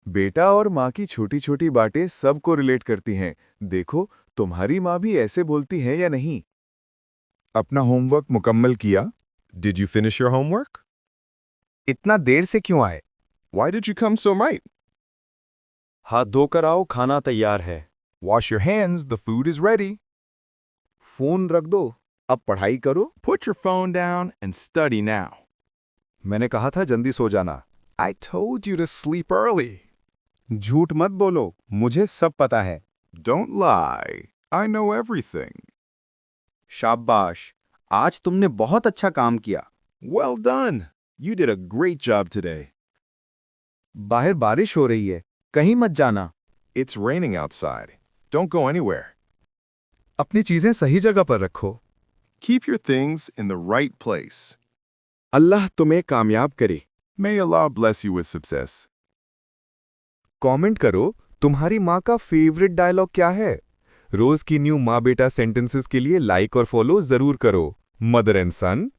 बेटा और माँ की छोटी छोटी बातें सबको रिलेट करती हैं। देखो, तुम्हारी माँ भी ऐसे बोलती है या नहीं? अपना होमवर्क मुकम्मल किया? Did you finish your homework? इतना देर से क्यों आए? Why did you come so late? हाथ धोकर आओ, खाना तैयार है। Wash your hands, the food is ready. Phone रख दो, अब पढ़ाई करो। Put your phone down and study now. मैंने कहा था जल्दी सो जाना। I told you to sleep early. झूठ मत बोलो, मुझे सब पता है। Don't lie. I know everything. शाबाश, आज तुमने बहुत अच्छा काम किया। Well done. You did a great job today. बाहर बारिश हो रही है, कहीं मत जाना। It's raining outside. Don't go anywhere. अपनी चीजें सही जगह पर रखो। Keep your things in the right place. अल्लाह तुम्हें कामयाब करे। May Allah bless you with success. Comment करो, तुम्हारी माँ का फेवरेट डायलॉग क्या है? रोज की न्यू माँ बेटा सेंटेंसेस के लिए लाइक और फॉलो जरूर करो। Mother and sun